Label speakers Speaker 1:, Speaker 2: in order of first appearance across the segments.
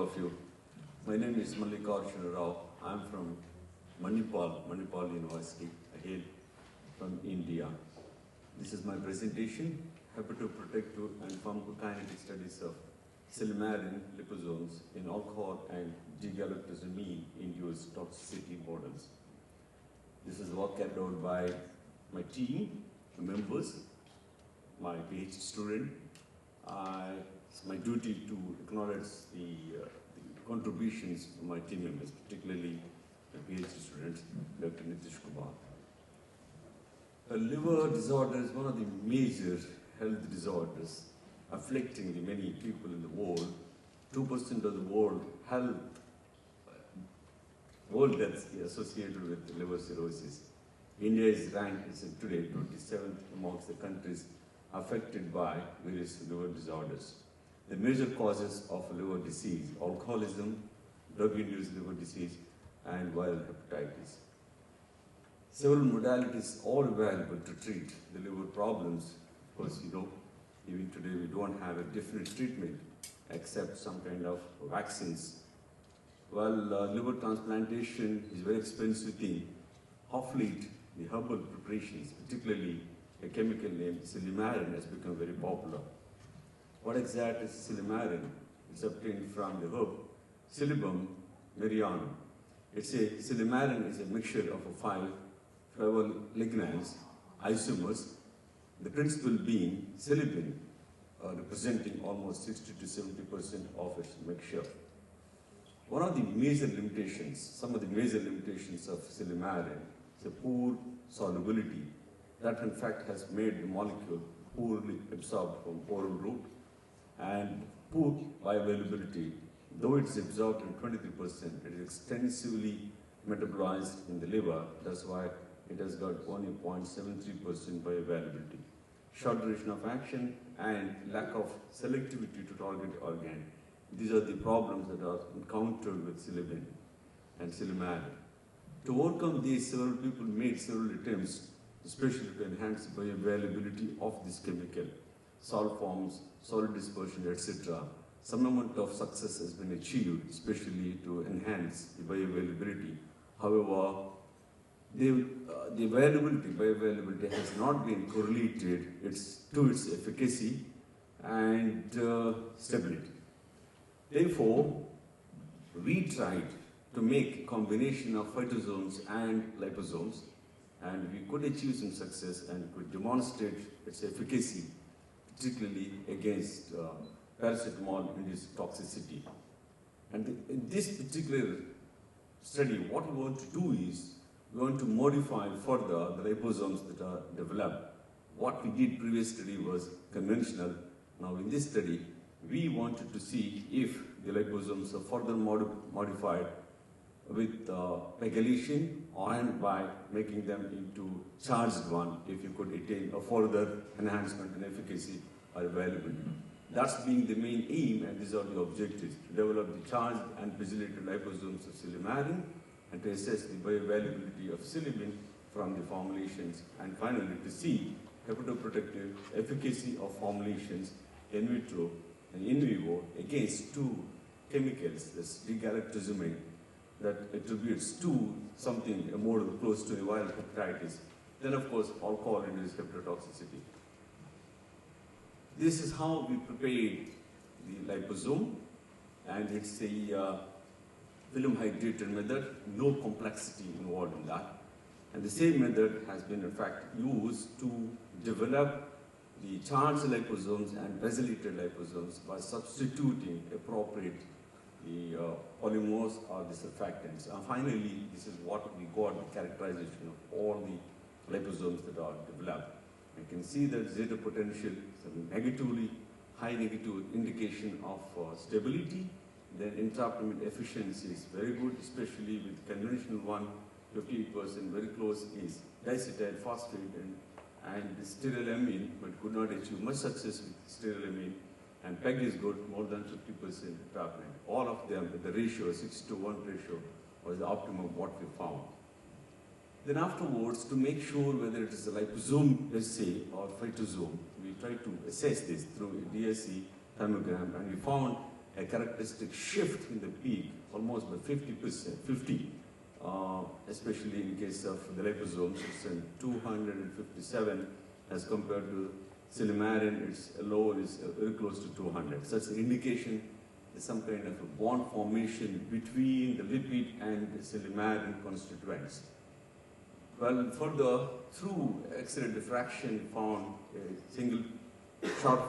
Speaker 1: of you. My name is Mallikarjuna Rao. I'm from Manipal University, again from India. This is my presentation, Hepatoprotective and Pharmacokinetic studies of silymarin liposomes in alcohol and D-galactosamine induced toxicity models. This is work carried out by my team, members, my PhD student. It's my duty to acknowledge the contributions of my team members, particularly the PhD students, Dr. Nitish Kumar. A liver disorder is one of the major health disorders afflicting the many people in the world. 2% of the world deaths associated with liver cirrhosis. India is ranked today 27th amongst the countries affected by various liver disorders. The major causes of liver disease: alcoholism, drug-induced liver disease, and viral hepatitis. Several modalities are available to treat the liver problems. Of course, even today we don't have a definite treatment except some kind of vaccines. Well, liver transplantation is a very expensive thing. Of late, the herbal preparations, particularly a chemical named silymarin, has become very popular. What exactly is silymarin? It's obtained from the herb Silybum marianum. Silymarin is a mixture of 5 flavor lignans, isomers, the principal being silybin, representing almost 60 to 70% of its mixture. One of the major limitations, some of the major limitations of silymarin is a poor solubility that in fact has made the molecule poorly absorbed from oral route and poor bioavailability. Though it is absorbed in 23%, it is extensively metabolized in the liver. That's why it has got only 0.73% bioavailability. Short duration of action and lack of selectivity to target organ. These are the problems that are encountered with silybin and silymarin. To overcome these, several people made several attempts, especially to enhance the bioavailability of this chemical, salt forms, solid dispersion, etc. Some amount of success has been achieved, especially to enhance the bioavailability. However, the bioavailability has not been correlated to its efficacy and stability. Therefore, we tried to make a combination of phytosomes and liposomes, and we could achieve some success and could demonstrate its efficacy, particularly against paracetamol-induced toxicity. And in this particular study, what we want to do is, we want to modify further the liposomes that are developed. What we did previous study was conventional. Now in this study, we wanted to see if the liposomes are further modified with pegylation and by making them into charged one, if you could attain a further enhancement in efficacy or availability. That's being the main aim, and these are the objectives: to develop the charged and pegylated liposomes of silymarin, and to assess the bioavailability of silybin from the formulations, and finally to see hepatoprotective efficacy of formulations in vitro and in vivo against 2 chemicals, this D-galactosamine, that attributes to something, a model close to a viral hepatitis. Then of course, alcohol-induced hepatotoxicity. This is how we prepared the liposome, and it's a film hydrated method, no complexity involved in that. And the same method has been in fact used to develop the charged liposomes and pegylated liposomes by substituting appropriate polymers or the surfactants. And finally, this is what we got, the characterization of all the liposomes that are developed. You can see that zeta potential is a high negative indication of stability. Then intrapyramidal efficiency is very good, especially with conventional one, 58%, very close is diacetyl phosphate and stearolamine, but could not achieve much success with stearolamine. And PEG is good, more than 50% intrapyramidal. All of them, the ratio, 6:1 ratio, was the optimum what we found. Then afterwards, to make sure whether it is a liposome per se or phytosome, we tried to assess this through a DSC thermogram, and we found a characteristic shift in the peak, almost by 50%, especially in case of the liposomes. It's in 257 as compared to silymarin, its lower is very close to 200. Such an indication is some kind of a bond formation between the lipid and the silymarin constituents. Well, further, through X-ray diffraction, found a single sharp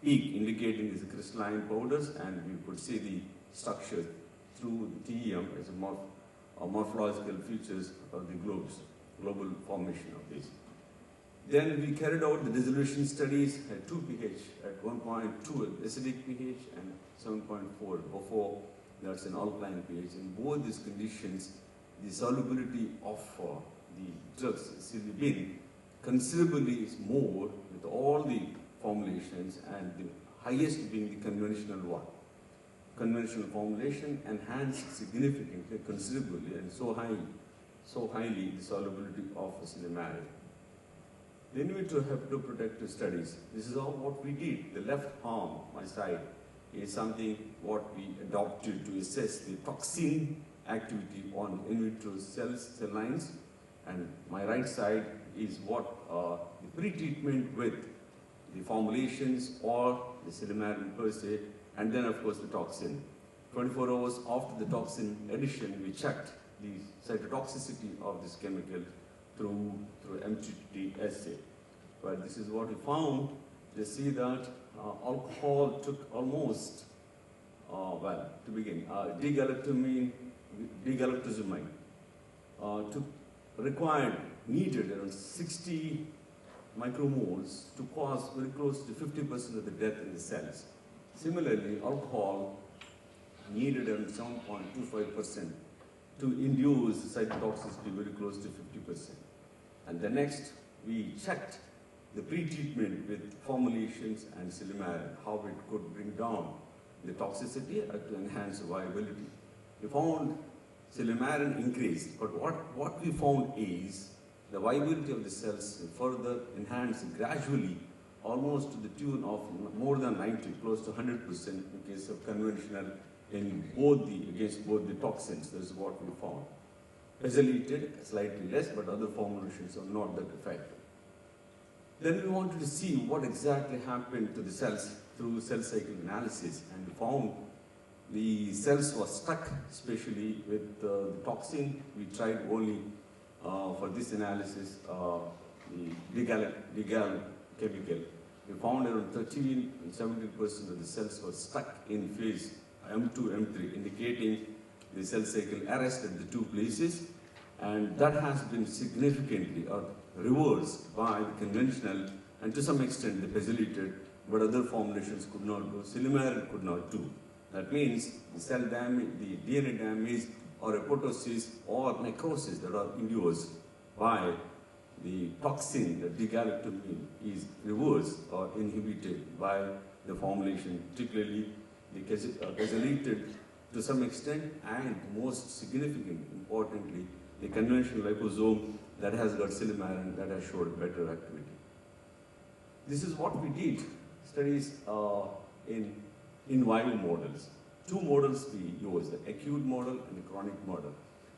Speaker 1: peak indicating these crystalline powders, and we could see the structure through the TEM as a morphological features of the global formation of these. Then we carried out the dissolution studies at 2 pH, at 1.2 acidic pH and 7.4 before, that's an alkaline pH. In both these conditions, the solubility of the drugs, silymarin, considerably is more with all the formulations, and the highest being the conventional one. Conventional formulation enhanced significantly, considerably, and so highly the solubility of silymarin. The in vitro hepatoprotective studies, this is all what we did. The left arm, my side, is something what we adopted to assess the toxin activity on in vitro cell lines, and my right side is what the pre-treatment with the formulations or the silymarin per se, and then of course the toxin. 24 hours after the toxin addition, we checked the cytotoxicity of this chemical through MTT assay. But this is what we found. You see that alcohol took almost, well, to begin, D-galactosamine needed around 60 micromoles to cause very close to 50% of the death in the cells. Similarly, alcohol needed around 7.25% to induce cytotoxicity very close to 50%. And the next, we checked the pre-treatment with formulations and silymarin, how it could bring down the toxicity to enhance viability. We found silymarin increased, but what we found is the viability of the cells further enhanced gradually, almost to the tune of more than 90, close to 100% in case of conventional against both the toxins. This is what we found. Pegylated, slightly less, but other formulations are not that effective. Then we wanted to see what exactly happened to the cells through cell cycle analysis, and we found the cells were stuck, especially with the toxin. We tried only for this analysis the D-gal chemical. We found around 13 and 17% of the cells were stuck in phase M2, M3, indicating the cell cycle arrest at the two places, and that has been significantly reversed by the conventional and to some extent the pegylated, but other formulations could not do. Silymarin could not do. That means the cell damage, the DNA damage, or apoptosis or necrosis that are induced by the toxin, the D-galactosamine, is reversed or inhibited by the formulation, particularly the pegylated to some extent, and most significant, importantly, the conventional liposome that has got silymarin that has showed better activity. This is what we did, studies in vivo models. Two models we use, the acute model and the chronic model.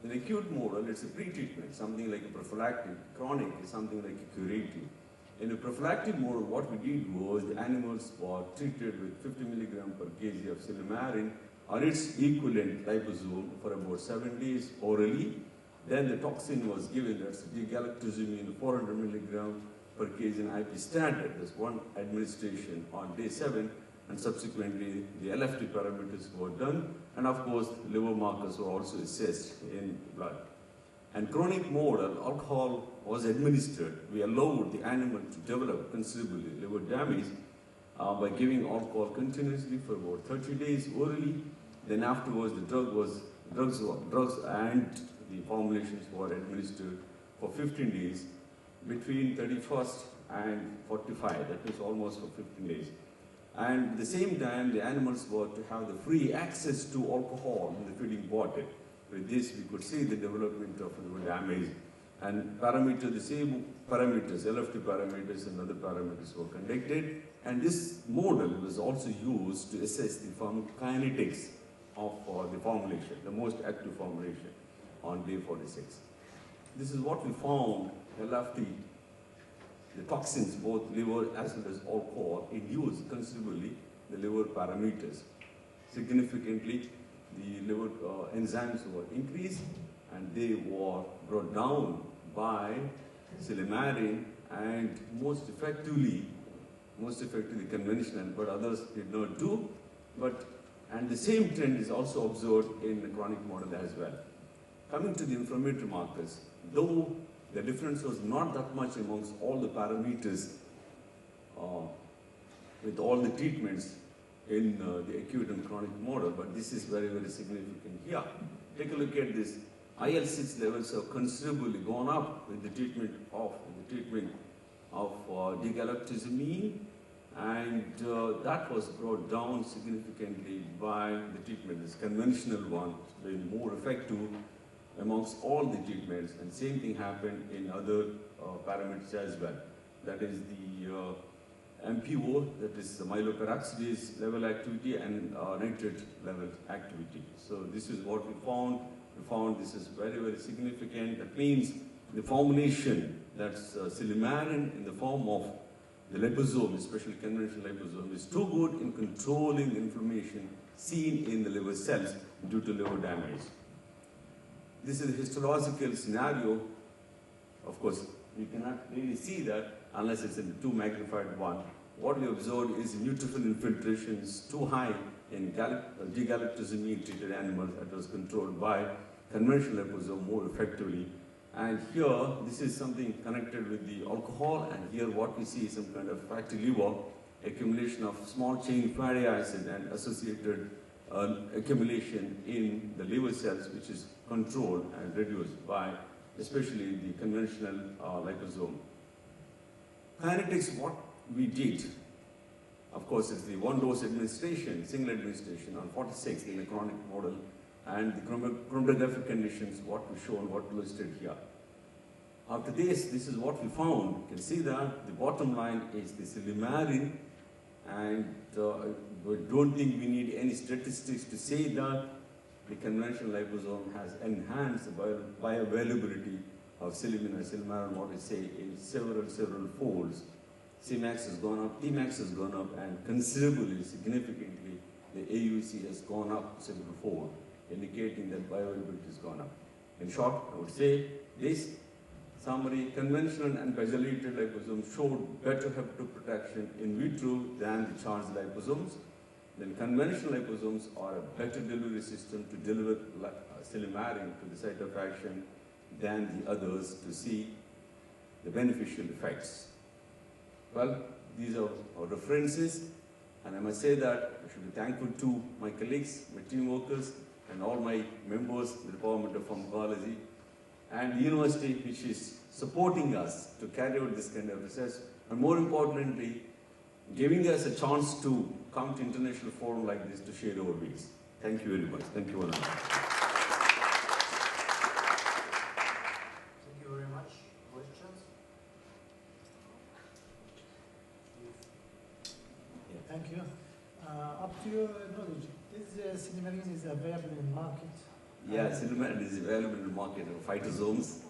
Speaker 1: In the acute model, it's a pre-treatment, something like a prophylactic. Chronic is something like a curative. In a prophylactic model, what we did was the animals were treated with 50 milligram per kg of silymarin or its equivalent liposome for about 7 days orally. Then the toxin was given, that's D-galactosamine, 400 milligram per kg in IP standard. That's one administration on day 7. And subsequently, the LFT parameters were done, and of course, liver markers were also assessed in blood. And chronic model, alcohol was administered. We allowed the animal to develop considerably liver damage by giving alcohol continuously for about 30 days orally. Then afterwards, the drugs and the formulations were administered for 15 days between 31st and 45. That means almost for 15 days. And at the same time, the animals were to have the free access to alcohol in the feeding bottle. With this, we could see the development of liver damage. And parameters, the same parameters, LFT parameters and other parameters were conducted. And this model was also used to assess the pharmacokinetics of the formulation, the most active formulation on day 46. This is what we found. LFT, the toxins, both liver as well as alcohol, induced considerably the liver parameters. Significantly, the liver enzymes were increased and they were brought down by silymarin, and most effectively conventional, but others did not do. And the same trend is also observed in the chronic model as well. Coming to the inflammatory markers, though the difference was not that much amongst all the parameters with all the treatments in the acute and chronic model, but this is very, very significant here. Take a look at this. IL-6 levels have considerably gone up with the treatment of D-galactosamine, and that was brought down significantly by the treatment. This conventional one being more effective amongst all the treatments, and same thing happened in other parameters as well. That is the MPO, that is the myeloperoxidase level activity, and nitrate level activity. So this is what we found. We found this is very, very significant. That means the formulation, that's silymarin in the form of the liposome, especially conventional liposome, is too good in controlling inflammation seen in the liver cells due to liver damage. This is a histological scenario. Of course, you cannot really see that unless it's in 2 magnified 1. What we observed is neutrophil infiltration is too high in D-galactosamine treated animals that was controlled by conventional liposome more effectively. And here, this is something connected with the alcohol, and here what we see is some kind of fatty liver, accumulation of small chain fatty acid and associated accumulation in the liver cells, which is controlled and reduced by especially the conventional liposome. Kinetics, what we did, of course, is the one-dose administration, single administration on 46 in the chronic model, and the chromatographic conditions, what we shown, what we listed here. After this is what we found. You can see that the bottom line is the silymarin, and we don't think we need any statistics to say that the conventional liposome has enhanced the bioavailability of silymarin, what we say, in several folds. Cmax has gone up, Tmax has gone up, and considerably, significantly, the AUC has gone up several fold, indicating that bioavailability has gone up. In short, I would say this summary: conventional and pegylated liposomes showed better hepatoprotection in vitro than the charged liposomes. Then conventional liposomes are a better delivery system to deliver silymarin to the site of action than the others to see the beneficial effects. Well, these are our references, and I must say that I should be thankful to my colleagues, my team workers, and all my members in the Department of Pharmacology, and the university, which is supporting us to carry out this kind of research, and more importantly, giving us a chance to come to international forum like this to share our views. Thank you very much. Thank you all.
Speaker 2: Thank you very much. Questions?
Speaker 3: Thank you. Up to your knowledge, this silymarin is available in the market?
Speaker 1: Yeah, silymarin is available in the market of phytosomes.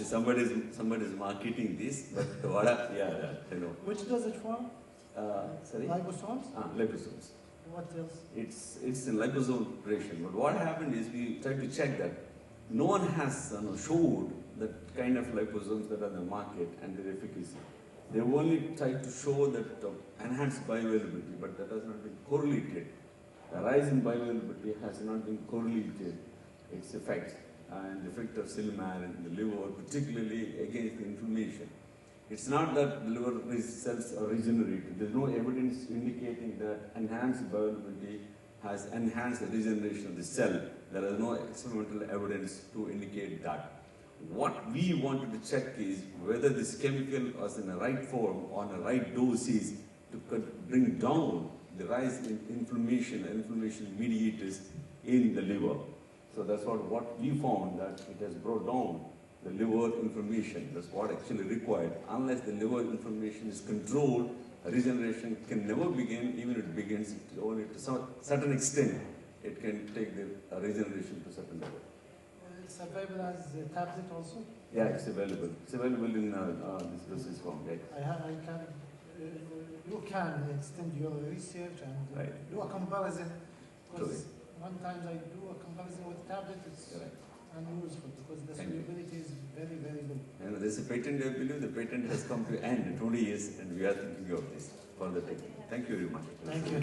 Speaker 1: Somebody is marketing this, but what? Yeah, I know.
Speaker 3: Which does it for?
Speaker 1: Sorry?
Speaker 3: Liposomes?
Speaker 1: Liposomes.
Speaker 3: What else?
Speaker 1: It's in liposome preparation. But what happened is we tried to check that no one has showed the kind of liposomes that are in the market and their efficacy. They only tried to show that enhanced bioavailability, but that has not been correlated. The rise in bioavailability has not been correlated, its effect, and the effect of silymarin in the liver, particularly against the inflammation. It's not that the liver cells are regenerated. There's no evidence indicating that enhanced bioavailability has enhanced the regeneration of the cell. There is no experimental evidence to indicate that. What we wanted to check is whether this chemical was in the right form, on the right doses to bring down the rise in inflammation mediators in the liver. So that's what we found, that it has brought down the liver inflammation. That's what actually required. Unless the liver inflammation is controlled, regeneration can never begin, even if it begins, only to some certain extent, it can take the regeneration to certain level.
Speaker 3: It's available as a tablet also?
Speaker 1: Yeah, it's available. It's available in this dosage form, right?
Speaker 3: You can extend your research and
Speaker 1: Right.
Speaker 3: do a comparison.
Speaker 1: Truly.
Speaker 3: Because one time I do a comparison with tablet, it's
Speaker 1: Right.
Speaker 3: unuseful because the
Speaker 1: Thank you.
Speaker 3: solubility is very, very low.
Speaker 1: And there's a patent, I believe the patent has come to end 20 years, and we are thinking of this further taking. Thank you very much.
Speaker 3: Thank you.